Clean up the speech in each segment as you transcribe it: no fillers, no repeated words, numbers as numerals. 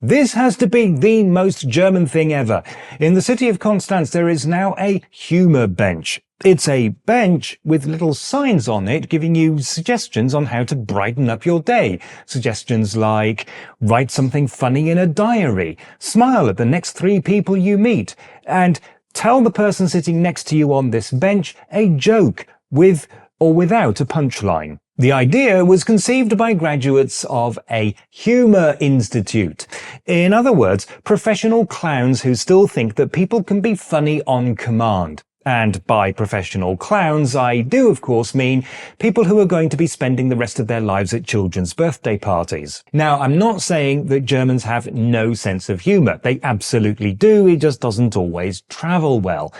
This has to be the most German thing ever. In the city of Constance, there is now a humour bench. It's a bench with little signs on it giving you suggestions on how to brighten up your day. Suggestions like, write something funny in a diary, smile at the next 3 people you meet, and tell the person sitting next to you on this bench a joke with or without a punchline. The idea was conceived by graduates of a humour institute. In other words, professional clowns who still think that people can be funny on command. And by professional clowns, I do of course mean people who are going to be spending the rest of their lives at children's birthday parties. Now, I'm not saying that Germans have no sense of humour. They absolutely do, it just doesn't always travel well.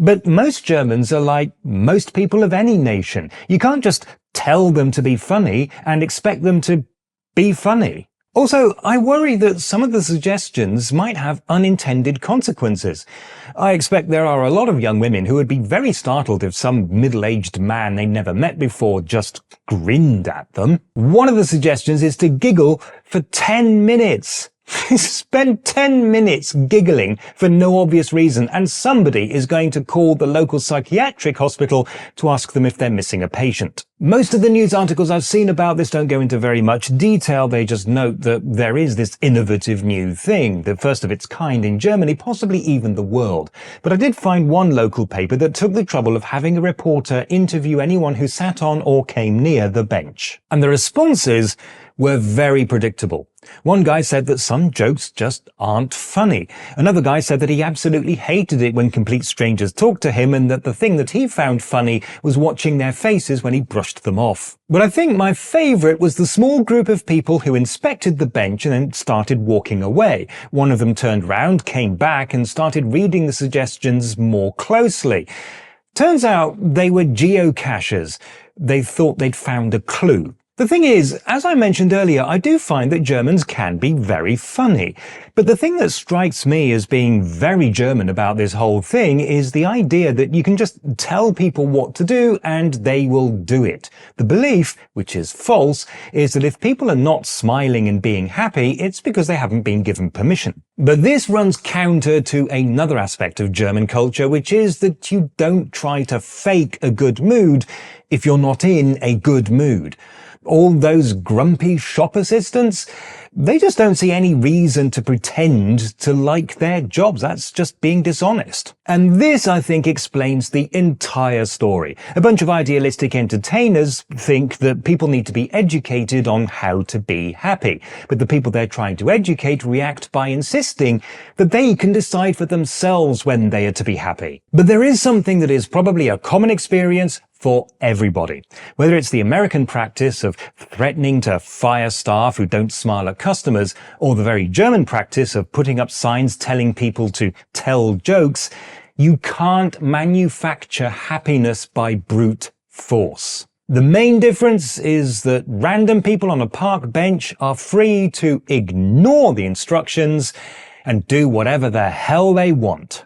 But most Germans are like most people of any nation. You can't just tell them to be funny and expect them to be funny. Also, I worry that some of the suggestions might have unintended consequences. I expect there are a lot of young women who would be very startled if some middle-aged man they never met before just grinned at them. One of the suggestions is to giggle for 10 minutes. Spend 10 minutes giggling for no obvious reason, and somebody is going to call the local psychiatric hospital to ask them if they're missing a patient. Most of the news articles I've seen about this don't go into very much detail. They just note that there is this innovative new thing, the first of its kind in Germany, possibly even the world. But I did find one local paper that took the trouble of having a reporter interview anyone who sat on or came near the bench. And the responses were very predictable. One guy said that some jokes just aren't funny. Another guy said that he absolutely hated it when complete strangers talked to him, and that the thing that he found funny was watching their faces when he brushed them off. But I think my favourite was the small group of people who inspected the bench and then started walking away. One of them turned round, came back, and started reading the suggestions more closely. Turns out they were geocachers. They thought they'd found a clue. The thing is, as I mentioned earlier, I do find that Germans can be very funny. But the thing that strikes me as being very German about this whole thing is the idea that you can just tell people what to do and they will do it. The belief, which is false, is that if people are not smiling and being happy, it's because they haven't been given permission. But this runs counter to another aspect of German culture, which is that you don't try to fake a good mood if you're not in a good mood. All those grumpy shop assistants, they just don't see any reason to pretend to like their jobs. That's just being dishonest. And this, I think, explains the entire story. A bunch of idealistic entertainers think that people need to be educated on how to be happy. But the people they're trying to educate react by insisting that they can decide for themselves when they are to be happy. But there is something that is probably a common experience for everybody. Whether it's the American practice of threatening to fire staff who don't smile at customers, or the very German practice of putting up signs telling people to tell jokes, you can't manufacture happiness by brute force. The main difference is that random people on a park bench are free to ignore the instructions and do whatever the hell they want.